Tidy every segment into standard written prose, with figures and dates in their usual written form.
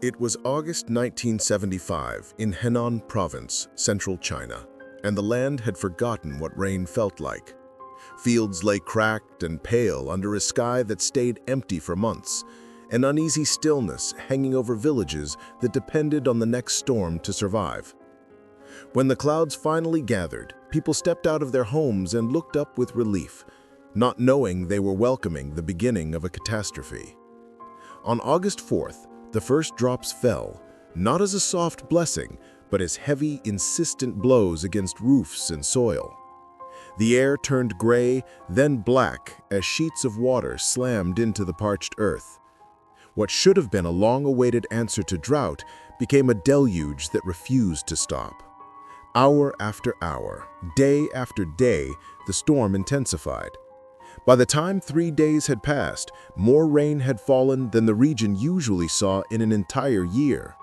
It was August 1975 in Henan Province, central China, and the land had forgotten what rain felt like. Fields lay cracked and pale under a sky that stayed empty for months, an uneasy stillness hanging over villages that depended on the next storm to survive. When the clouds finally gathered, people stepped out of their homes and looked up with relief, not knowing they were welcoming the beginning of a catastrophe. On August 4th, the first drops fell, not as a soft blessing, but as heavy, insistent blows against roofs and soil. The air turned gray, then black, as sheets of water slammed into the parched earth. What should have been a long-awaited answer to drought became a deluge that refused to stop. Hour after hour, day after day, the storm intensified. By the time 3 days had passed, more rain had fallen than the region usually saw in an entire year.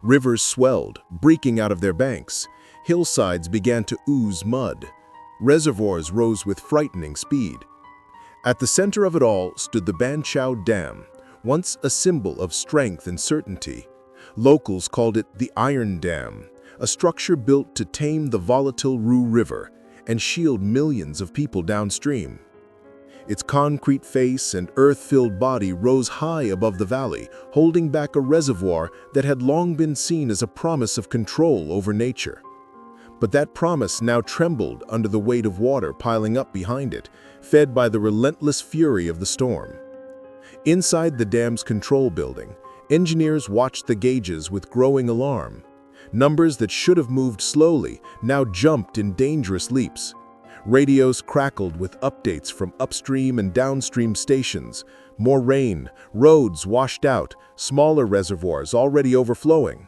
Rivers swelled, breaking out of their banks. Hillsides began to ooze mud. Reservoirs rose with frightening speed. At the center of it all stood the Banqiao Dam, once a symbol of strength and certainty. Locals called it the Iron Dam, a structure built to tame the volatile Ru River and shield millions of people downstream. Its concrete face and earth-filled body rose high above the valley, holding back a reservoir that had long been seen as a promise of control over nature. But that promise now trembled under the weight of water piling up behind it, fed by the relentless fury of the storm. Inside the dam's control building, engineers watched the gauges with growing alarm. Numbers that should have moved slowly now jumped in dangerous leaps. Radios crackled with updates from upstream and downstream stations. More rain, roads washed out, smaller reservoirs already overflowing.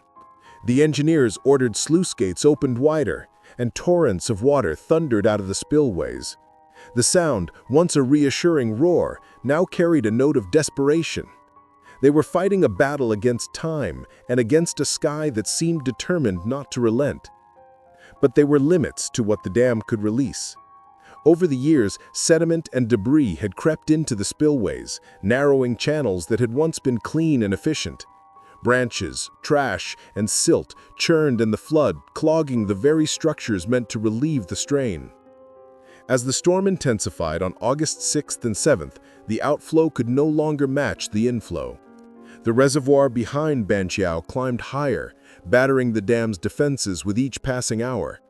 The engineers ordered sluice gates opened wider, and torrents of water thundered out of the spillways. The sound, once a reassuring roar, now carried a note of desperation. They were fighting a battle against time and against a sky that seemed determined not to relent. But there were limits to what the dam could release. Over the years, sediment and debris had crept into the spillways, narrowing channels that had once been clean and efficient. Branches, trash, and silt churned in the flood, clogging the very structures meant to relieve the strain. As the storm intensified on August 6th and 7th, the outflow could no longer match the inflow. The reservoir behind Banqiao climbed higher, battering the dam's defenses with each passing hour.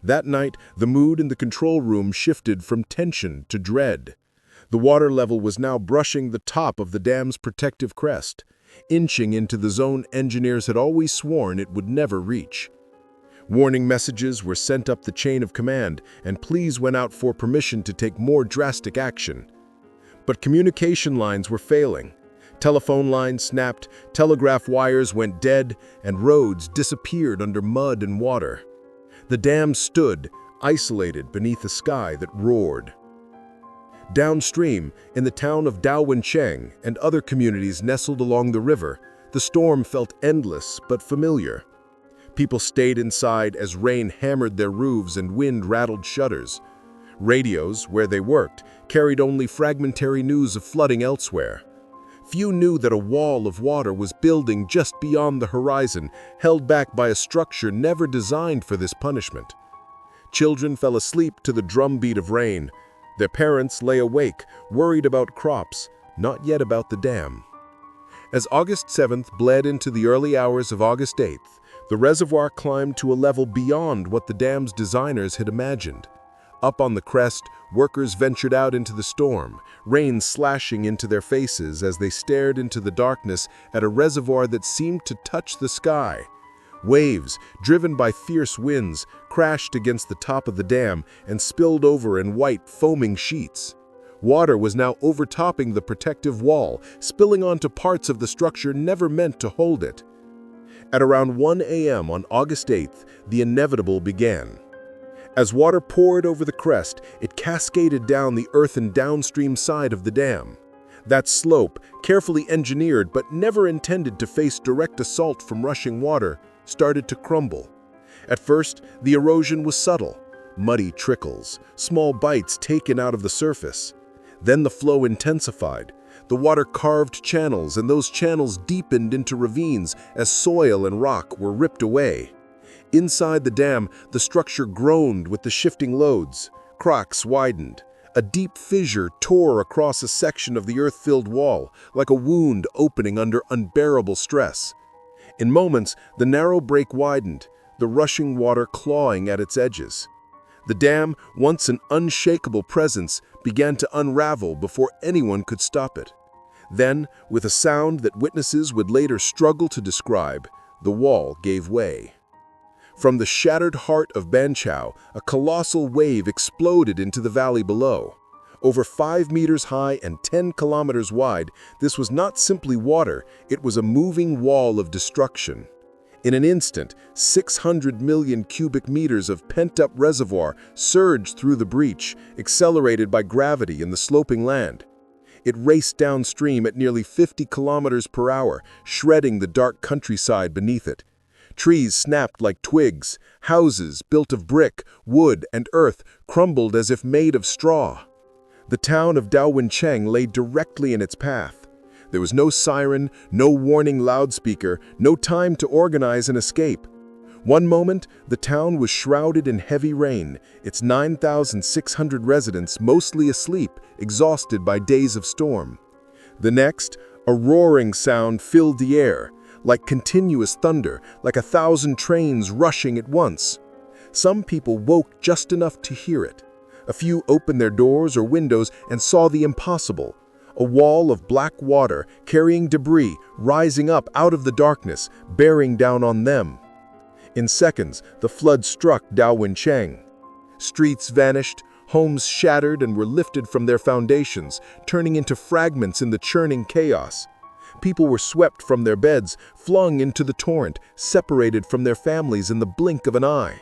That night, the mood in the control room shifted from tension to dread. The water level was now brushing the top of the dam's protective crest, inching into the zone engineers had always sworn it would never reach. Warning messages were sent up the chain of command, and pleas went out for permission to take more drastic action. But communication lines were failing. Telephone lines snapped, telegraph wires went dead, and roads disappeared under mud and water. The dam stood, isolated beneath a sky that roared. Downstream, in the town of Daowencheng and other communities nestled along the river, the storm felt endless but familiar. People stayed inside as rain hammered their roofs and wind rattled shutters. Radios, where they worked, carried only fragmentary news of flooding elsewhere. Few knew that a wall of water was building just beyond the horizon, held back by a structure never designed for this punishment. Children fell asleep to the drumbeat of rain. Their parents lay awake, worried about crops, not yet about the dam. As August 7th bled into the early hours of August 8th, the reservoir climbed to a level beyond what the dam's designers had imagined. Up on the crest, workers ventured out into the storm, rain slashing into their faces as they stared into the darkness at a reservoir that seemed to touch the sky. Waves, driven by fierce winds, crashed against the top of the dam and spilled over in white, foaming sheets. Water was now overtopping the protective wall, spilling onto parts of the structure never meant to hold it. At around 1 a.m. on August 8th, the inevitable began. As water poured over the crest, it cascaded down the earthen downstream side of the dam. That slope, carefully engineered but never intended to face direct assault from rushing water, started to crumble. At first, the erosion was subtle, muddy trickles, small bites taken out of the surface. Then the flow intensified. The water carved channels, and those channels deepened into ravines as soil and rock were ripped away. Inside the dam, the structure groaned with the shifting loads. Cracks widened. A deep fissure tore across a section of the earth-filled wall, like a wound opening under unbearable stress. In moments, the narrow break widened, the rushing water clawing at its edges. The dam, once an unshakable presence, began to unravel before anyone could stop it. Then, with a sound that witnesses would later struggle to describe, the wall gave way. From the shattered heart of Banqiao, a colossal wave exploded into the valley below. Over 5 meters high and 10 kilometers wide, this was not simply water, it was a moving wall of destruction. In an instant, 600 million cubic meters of pent-up reservoir surged through the breach, accelerated by gravity in the sloping land. It raced downstream at nearly 50 kilometers per hour, shredding the dark countryside beneath it. Trees snapped like twigs. Houses, built of brick, wood, and earth, crumbled as if made of straw. The town of Daowencheng lay directly in its path. There was no siren, no warning loudspeaker, no time to organize an escape. One moment, the town was shrouded in heavy rain, its 9,600 residents mostly asleep, exhausted by days of storm. The next, a roaring sound filled the air, like continuous thunder, like 1,000 trains rushing at once. Some people woke just enough to hear it. A few opened their doors or windows and saw the impossible. A wall of black water, carrying debris, rising up out of the darkness, bearing down on them. In seconds, the flood struck Daowencheng. Streets vanished, homes shattered and were lifted from their foundations, turning into fragments in the churning chaos. People were swept from their beds, flung into the torrent, separated from their families in the blink of an eye.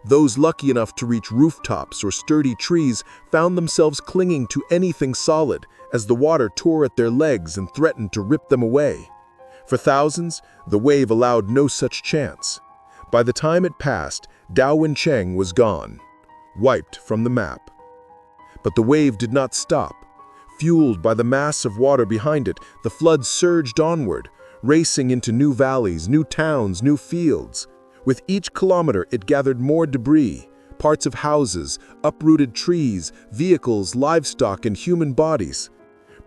Those lucky enough to reach rooftops or sturdy trees found themselves clinging to anything solid as the water tore at their legs and threatened to rip them away. For thousands, the wave allowed no such chance. By the time it passed, Daowencheng was gone, wiped from the map. But the wave did not stop. Fueled by the mass of water behind it, the flood surged onward, racing into new valleys, new towns, new fields. With each kilometer, it gathered more debris, parts of houses, uprooted trees, vehicles, livestock, and human bodies.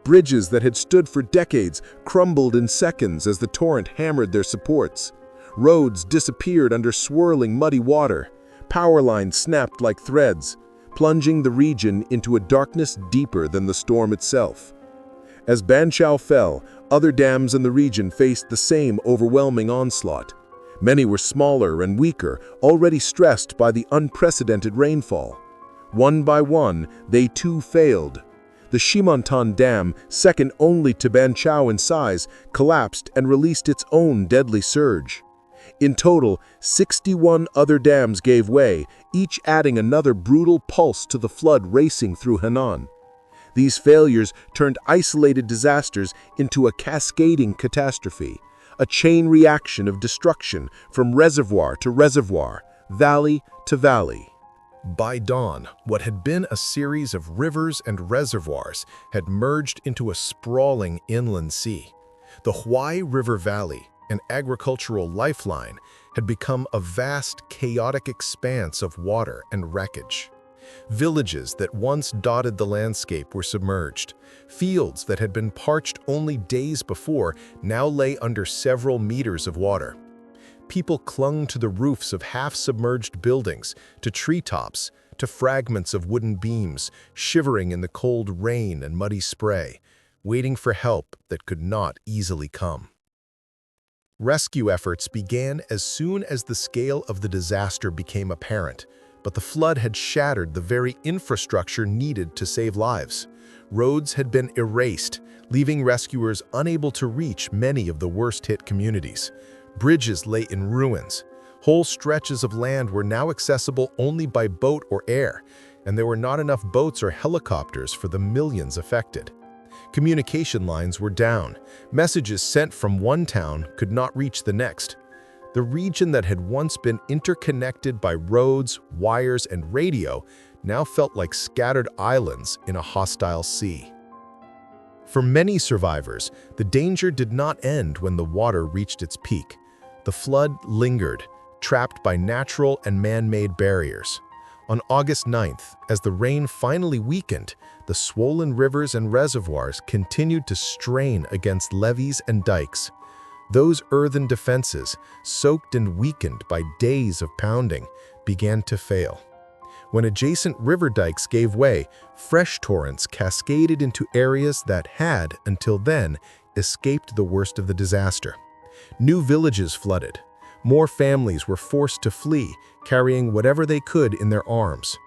Bridges that had stood for decades crumbled in seconds as the torrent hammered their supports. Roads disappeared under swirling, muddy water. Power lines snapped like threads, plunging the region into a darkness deeper than the storm itself. As Banqiao fell, other dams in the region faced the same overwhelming onslaught. Many were smaller and weaker, already stressed by the unprecedented rainfall. One by one, they too failed. The Shimontan Dam, second only to Banqiao in size, collapsed and released its own deadly surge. In total, 61 other dams gave way, each adding another brutal pulse to the flood racing through Henan. These failures turned isolated disasters into a cascading catastrophe, a chain reaction of destruction from reservoir to reservoir, valley to valley. By dawn, what had been a series of rivers and reservoirs had merged into a sprawling inland sea. The Huai River Valley, an agricultural lifeline, had become a vast, chaotic expanse of water and wreckage. Villages that once dotted the landscape were submerged. Fields that had been parched only days before now lay under several meters of water. People clung to the roofs of half-submerged buildings, to treetops, to fragments of wooden beams, shivering in the cold rain and muddy spray, waiting for help that could not easily come. Rescue efforts began as soon as the scale of the disaster became apparent, but the flood had shattered the very infrastructure needed to save lives. Roads had been erased, leaving rescuers unable to reach many of the worst-hit communities. Bridges lay in ruins. Whole stretches of land were now accessible only by boat or air, and there were not enough boats or helicopters for the millions affected. Communication lines were down. Messages sent from one town could not reach the next. The region that had once been interconnected by roads, wires, and radio now felt like scattered islands in a hostile sea. For many survivors, the danger did not end when the water reached its peak. The flood lingered, trapped by natural and man-made barriers. On August 9th, as the rain finally weakened, the swollen rivers and reservoirs continued to strain against levees and dikes. Those earthen defenses, soaked and weakened by days of pounding, began to fail. When adjacent river dikes gave way, fresh torrents cascaded into areas that had, until then, escaped the worst of the disaster. New villages flooded. More families were forced to flee, carrying whatever they could in their arms.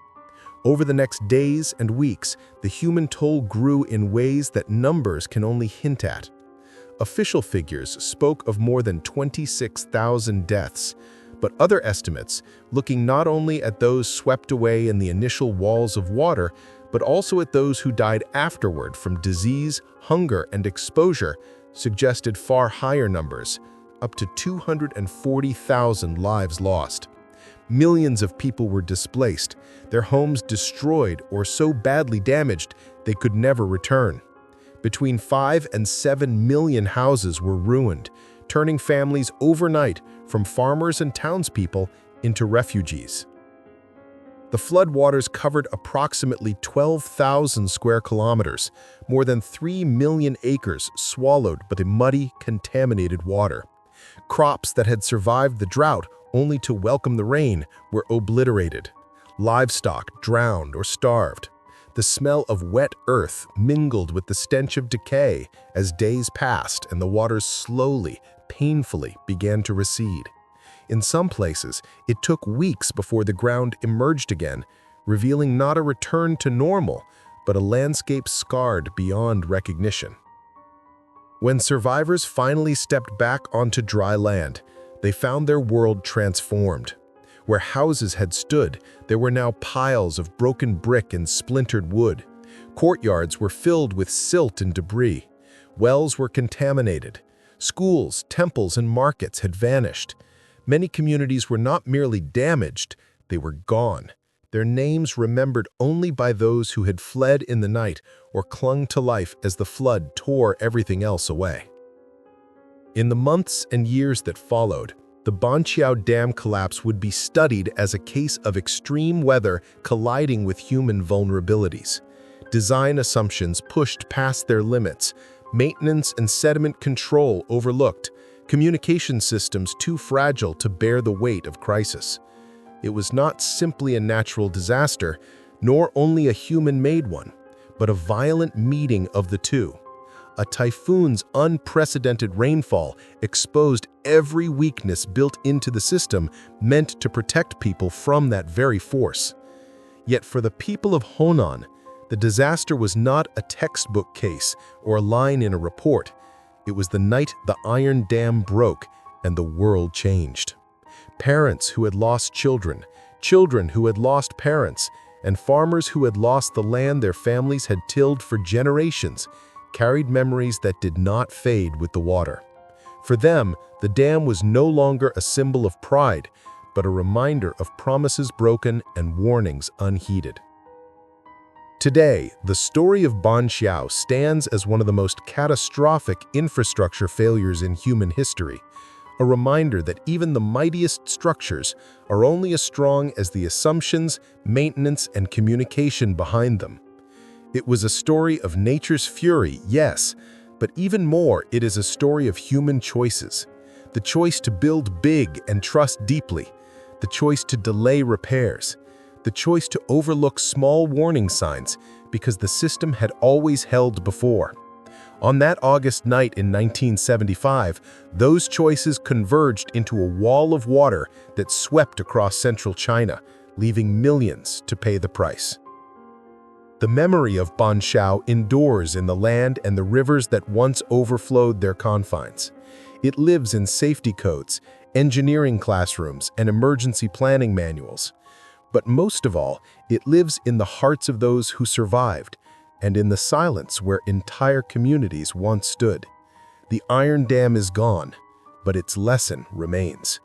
Over the next days and weeks, the human toll grew in ways that numbers can only hint at. Official figures spoke of more than 26,000 deaths, but other estimates, looking not only at those swept away in the initial walls of water, but also at those who died afterward from disease, hunger, and exposure, suggested far higher numbers, up to 240,000 lives lost. Millions of people were displaced, their homes destroyed or so badly damaged they could never return. Between 5 and 7 million houses were ruined, turning families overnight from farmers and townspeople into refugees. The floodwaters covered approximately 12,000 square kilometers, more than 3 million acres swallowed by the muddy, contaminated water. Crops that had survived the drought only to welcome the rain were obliterated. Livestock drowned or starved. The smell of wet earth mingled with the stench of decay as days passed and the waters slowly, painfully began to recede. In some places, it took weeks before the ground emerged again, revealing not a return to normal, but a landscape scarred beyond recognition. When survivors finally stepped back onto dry land, they found their world transformed. Where houses had stood, there were now piles of broken brick and splintered wood. Courtyards were filled with silt and debris. Wells were contaminated. Schools, temples, and markets had vanished. Many communities were not merely damaged, they were gone. Their names remembered only by those who had fled in the night or clung to life as the flood tore everything else away. In the months and years that followed, the Banqiao Dam collapse would be studied as a case of extreme weather colliding with human vulnerabilities. Design assumptions pushed past their limits, maintenance and sediment control overlooked, communication systems too fragile to bear the weight of crisis. It was not simply a natural disaster, nor only a human-made one, but a violent meeting of the two. A typhoon's unprecedented rainfall exposed every weakness built into the system meant to protect people from that very force. Yet for the people of Honan, the disaster was not a textbook case or a line in a report. It was the night the Iron Dam broke and the world changed. Parents who had lost children, children who had lost parents, and farmers who had lost the land their families had tilled for generations carried memories that did not fade with the water. For them, the dam was no longer a symbol of pride, but a reminder of promises broken and warnings unheeded. Today, the story of Banqiao stands as one of the most catastrophic infrastructure failures in human history, a reminder that even the mightiest structures are only as strong as the assumptions, maintenance, and communication behind them. It was a story of nature's fury, yes, but even more, it is a story of human choices. The choice to build big and trust deeply, the choice to delay repairs, the choice to overlook small warning signs because the system had always held before. On that August night in 1975, those choices converged into a wall of water that swept across central China, leaving millions to pay the price. The memory of Banqiao endures in the land and the rivers that once overflowed their confines. It lives in safety codes, engineering classrooms, and emergency planning manuals. But most of all, it lives in the hearts of those who survived, and in the silence where entire communities once stood. The Iron Dam is gone, but its lesson remains.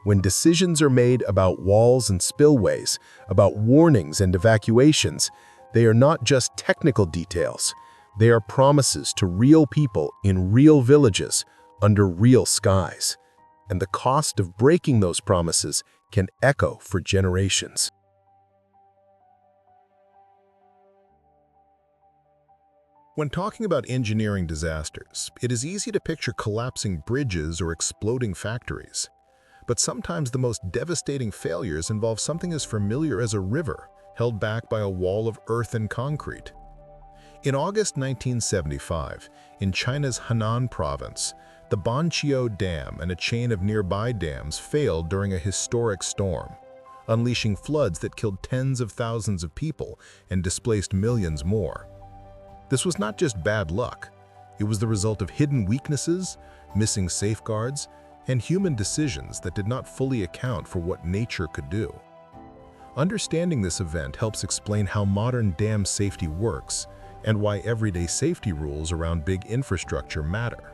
When decisions are made about walls and spillways, about warnings and evacuations, they are not just technical details. They are promises to real people in real villages under real skies. And the cost of breaking those promises can echo for generations. When talking about engineering disasters, it is easy to picture collapsing bridges or exploding factories. But sometimes the most devastating failures involve something as familiar as a river held back by a wall of earth and concrete. In August 1975, in China's Henan province, the Banqiao Dam and a chain of nearby dams failed during a historic storm, unleashing floods that killed tens of thousands of people and displaced millions more. This was not just bad luck. It was the result of hidden weaknesses, missing safeguards, and human decisions that did not fully account for what nature could do. Understanding this event helps explain how modern dam safety works and why everyday safety rules around big infrastructure matter.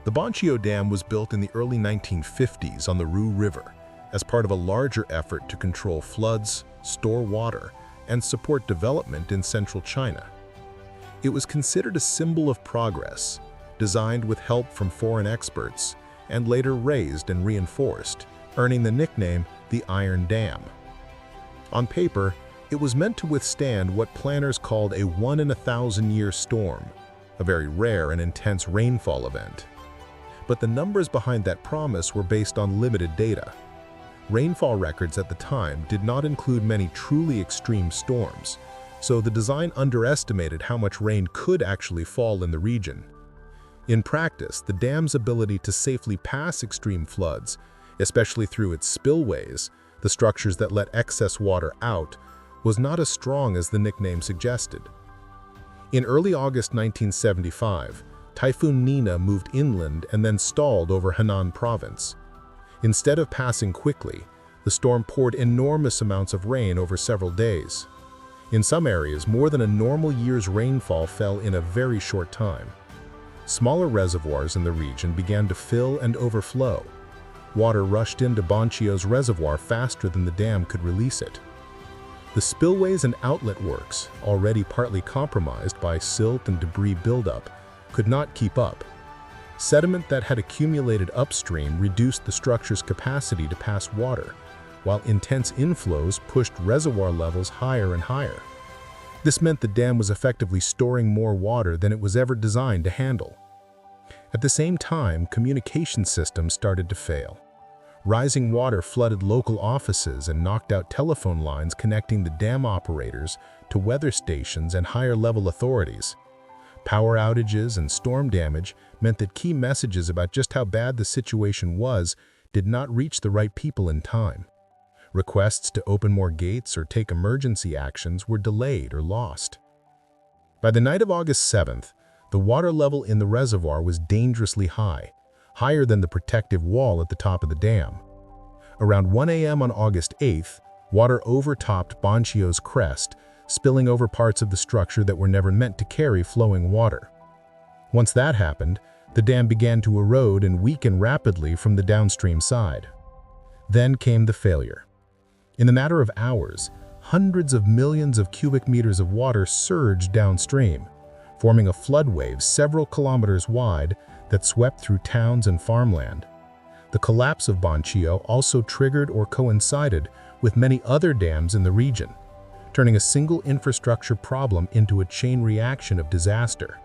The Banqiao Dam was built in the early 1950s on the Ru River as part of a larger effort to control floods, store water, and support development in central China. It was considered a symbol of progress, designed with help from foreign experts, and later raised and reinforced, earning the nickname the Iron Dam. On paper, it was meant to withstand what planners called a 1-in-1,000-year storm, a very rare and intense rainfall event. But the numbers behind that promise were based on limited data. Rainfall records at the time did not include many truly extreme storms, so the design underestimated how much rain could actually fall in the region. In practice, the dam's ability to safely pass extreme floods, especially through its spillways, the structures that let excess water out, was not as strong as the nickname suggested. In early August 1975, Typhoon Nina moved inland and then stalled over Henan province. Instead of passing quickly, the storm poured enormous amounts of rain over several days. In some areas, more than a normal year's rainfall fell in a very short time. Smaller reservoirs in the region began to fill and overflow. Water rushed into Banqiao's reservoir faster than the dam could release it. The spillways and outlet works, already partly compromised by silt and debris buildup, could not keep up. Sediment that had accumulated upstream reduced the structure's capacity to pass water, while intense inflows pushed reservoir levels higher and higher. This meant the dam was effectively storing more water than it was ever designed to handle. At the same time, communication systems started to fail. Rising water flooded local offices and knocked out telephone lines connecting the dam operators to weather stations and higher-level authorities. Power outages and storm damage meant that key messages about just how bad the situation was did not reach the right people in time. Requests to open more gates or take emergency actions were delayed or lost. By the night of August 7th, the water level in the reservoir was dangerously high, higher than the protective wall at the top of the dam. Around 1 a.m. on August 8th, water overtopped Banqiao's crest, spilling over parts of the structure that were never meant to carry flowing water. Once that happened, the dam began to erode and weaken rapidly from the downstream side. Then came the failure. In a matter of hours, hundreds of millions of cubic meters of water surged downstream, forming a flood wave several kilometers wide that swept through towns and farmland. The collapse of Banqiao also triggered or coincided with many other dams in the region, turning a single infrastructure problem into a chain reaction of disaster.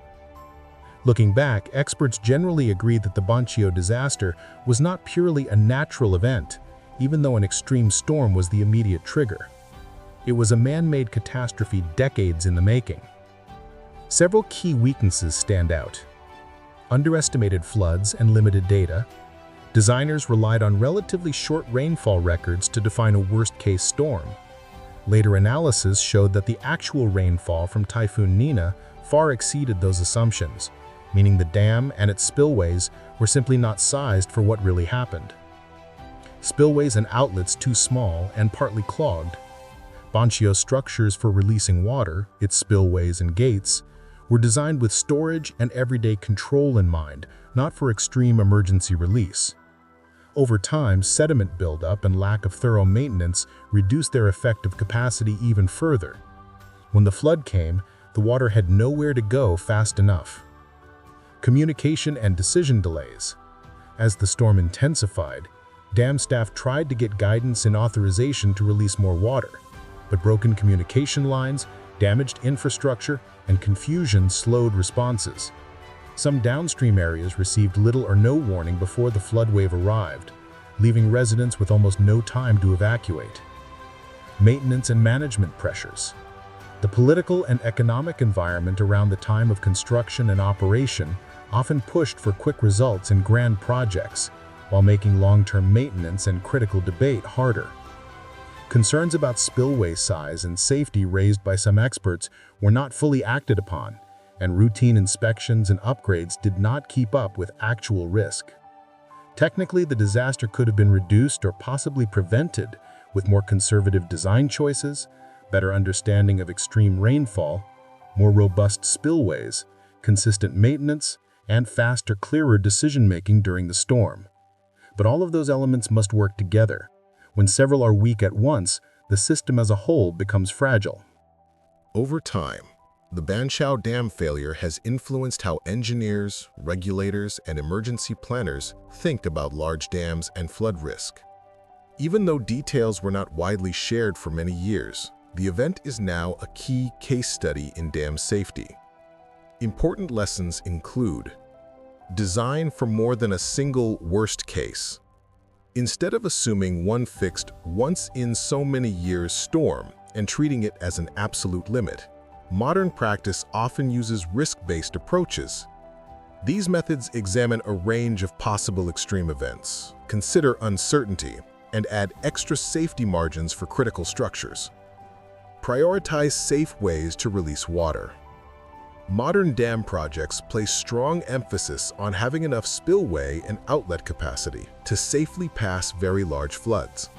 Looking back, experts generally agree that the Banqiao disaster was not purely a natural event, even though an extreme storm was the immediate trigger. It was a man-made catastrophe decades in the making. Several key weaknesses stand out. Underestimated floods and limited data. Designers relied on relatively short rainfall records to define a worst-case storm. Later analysis showed that the actual rainfall from Typhoon Nina far exceeded those assumptions, meaning the dam and its spillways were simply not sized for what really happened. Spillways and outlets too small and partly clogged. Banqiao's structures for releasing water, its spillways and gates, were designed with storage and everyday control in mind, not for extreme emergency release. Over time, sediment buildup and lack of thorough maintenance reduced their effective capacity even further. When the flood came, The water had nowhere to go fast enough. Communication and decision delays. As the storm intensified, dam staff tried to get guidance and authorization to release more water, but broken communication lines, damaged infrastructure, and confusion slowed responses. Some downstream areas received little or no warning before the flood wave arrived, leaving residents with almost no time to evacuate. Maintenance and management pressures. The political and economic environment around the time of construction and operation often pushed for quick results in grand projects, while making long-term maintenance and critical debate harder. Concerns about spillway size and safety raised by some experts were not fully acted upon, and routine inspections and upgrades did not keep up with actual risk. Technically, the disaster could have been reduced or possibly prevented with more conservative design choices, better understanding of extreme rainfall, more robust spillways, consistent maintenance, and faster, clearer decision-making during the storm. But all of those elements must work together. When several are weak at once, the system as a whole becomes fragile. Over time, the Banqiao Dam failure has influenced how engineers, regulators, and emergency planners think about large dams and flood risk. Even though details were not widely shared for many years, the event is now a key case study in dam safety. Important lessons include: design for more than a single worst case. Instead of assuming one fixed once-in-so-many-years storm and treating it as an absolute limit, modern practice often uses risk-based approaches. These methods examine a range of possible extreme events, consider uncertainty, and add extra safety margins for critical structures. Prioritize safe ways to release water. Modern dam projects place strong emphasis on having enough spillway and outlet capacity to safely pass very large floods.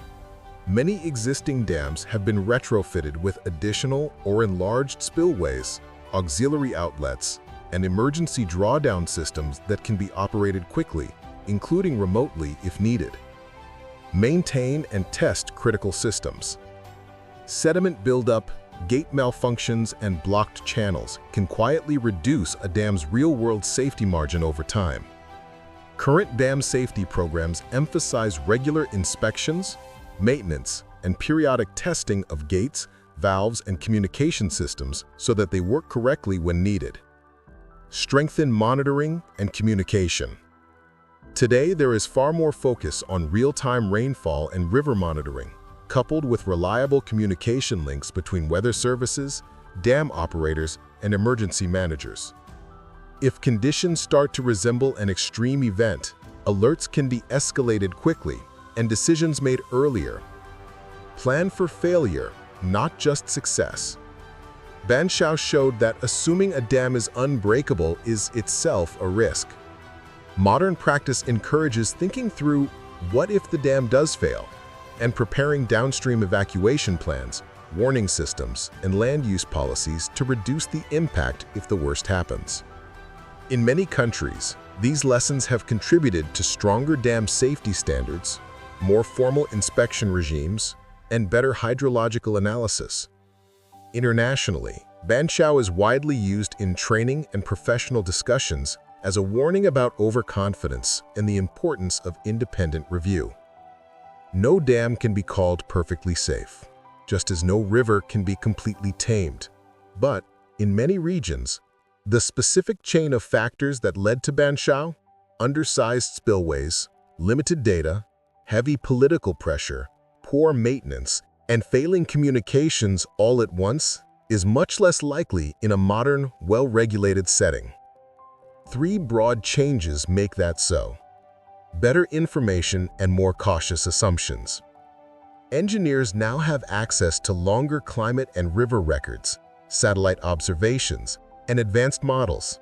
Many existing dams have been retrofitted with additional or enlarged spillways, auxiliary outlets, and emergency drawdown systems that can be operated quickly, including remotely if needed. Maintain and test critical systems. Sediment buildup, gate malfunctions, and blocked channels can quietly reduce a dam's real-world safety margin over time. Current dam safety programs emphasize regular inspections, maintenance, and periodic testing of gates, valves, and communication systems so that they work correctly when needed. Strengthen monitoring and communication. Today, there is far more focus on real-time rainfall and river monitoring, coupled with reliable communication links between weather services, dam operators, and emergency managers. If conditions start to resemble an extreme event, alerts can be escalated quickly and decisions made earlier. Plan for failure, not just success. Banqiao showed that assuming a dam is unbreakable is itself a risk. Modern practice encourages thinking through what if the dam does fail, and preparing downstream evacuation plans, warning systems, and land use policies to reduce the impact if the worst happens. In many countries, these lessons have contributed to stronger dam safety standards, more formal inspection regimes, and better hydrological analysis. Internationally, Banqiao is widely used in training and professional discussions as a warning about overconfidence and the importance of independent review. No dam can be called perfectly safe, just as no river can be completely tamed. But, in many regions, the specific chain of factors that led to Banqiao, undersized spillways, limited data, heavy political pressure, poor maintenance, and failing communications all at once, is much less likely in a modern, well-regulated setting. 3 broad changes make that so. Better information and more cautious assumptions. Engineers now have access to longer climate and river records, satellite observations, and advanced models.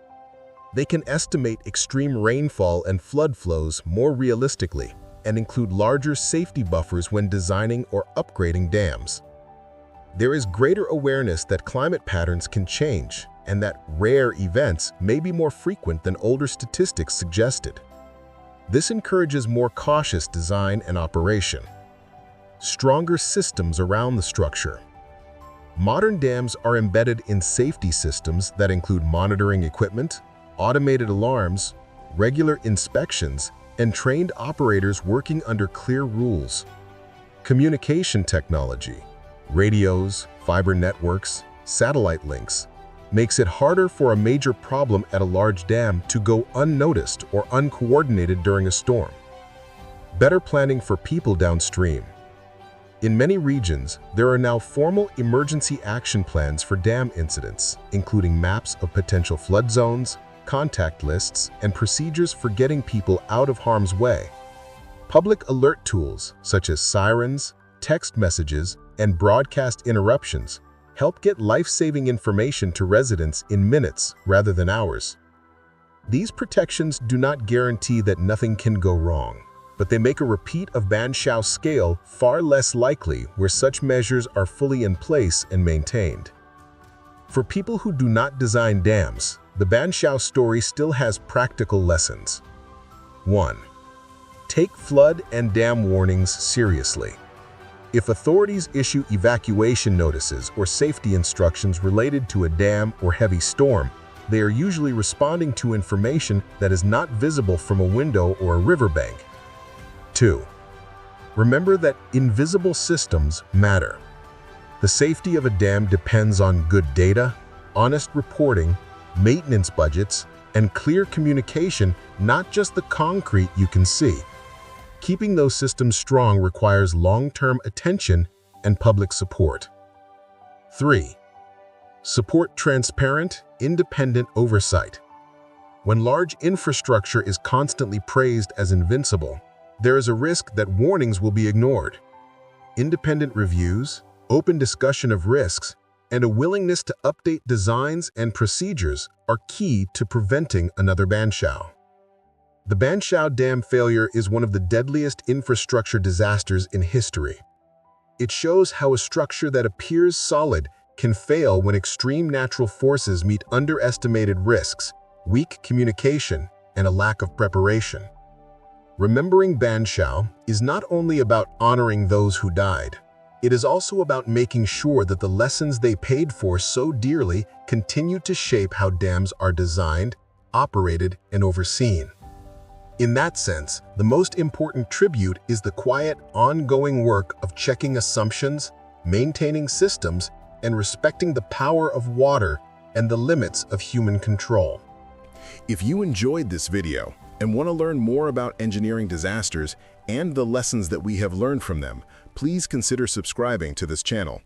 They can estimate extreme rainfall and flood flows more realistically and include larger safety buffers when designing or upgrading dams. There is greater awareness that climate patterns can change and that rare events may be more frequent than older statistics suggested. This encourages more cautious design and operation. Stronger systems around the structure. Modern dams are embedded in safety systems that include monitoring equipment, automated alarms, regular inspections, and trained operators working under clear rules. Communication technology, radios, fiber networks, satellite links, makes it harder for a major problem at a large dam to go unnoticed or uncoordinated during a storm. Better planning for people downstream. In many regions, there are now formal emergency action plans for dam incidents, including maps of potential flood zones, contact lists, and procedures for getting people out of harm's way. Public alert tools, such as sirens, text messages, and broadcast interruptions, help get life-saving information to residents in minutes rather than hours. These protections do not guarantee that nothing can go wrong, but they make a repeat of Banqiao scale far less likely where such measures are fully in place and maintained. For people who do not design dams, the Banqiao story still has practical lessons. 1. Take flood and dam warnings seriously. If authorities issue evacuation notices or safety instructions related to a dam or heavy storm, they are usually responding to information that is not visible from a window or a riverbank. 2. Remember that invisible systems matter. The safety of a dam depends on good data, honest reporting, maintenance budgets, and clear communication, not just the concrete you can see. Keeping those systems strong requires long-term attention and public support. 3. Support transparent, independent oversight. When large infrastructure is constantly praised as invincible, there is a risk that warnings will be ignored. Independent reviews, open discussion of risks, and a willingness to update designs and procedures are key to preventing another Banqiao. The Banqiao Dam failure is one of the deadliest infrastructure disasters in history. It shows how a structure that appears solid can fail when extreme natural forces meet underestimated risks, weak communication, and a lack of preparation. Remembering Banqiao is not only about honoring those who died. It is also about making sure that the lessons they paid for so dearly continue to shape how dams are designed, operated, and overseen. In that sense, the most important tribute is the quiet, ongoing work of checking assumptions, maintaining systems, and respecting the power of water and the limits of human control. If you enjoyed this video and want to learn more about engineering disasters and the lessons that we have learned from them, please consider subscribing to this channel.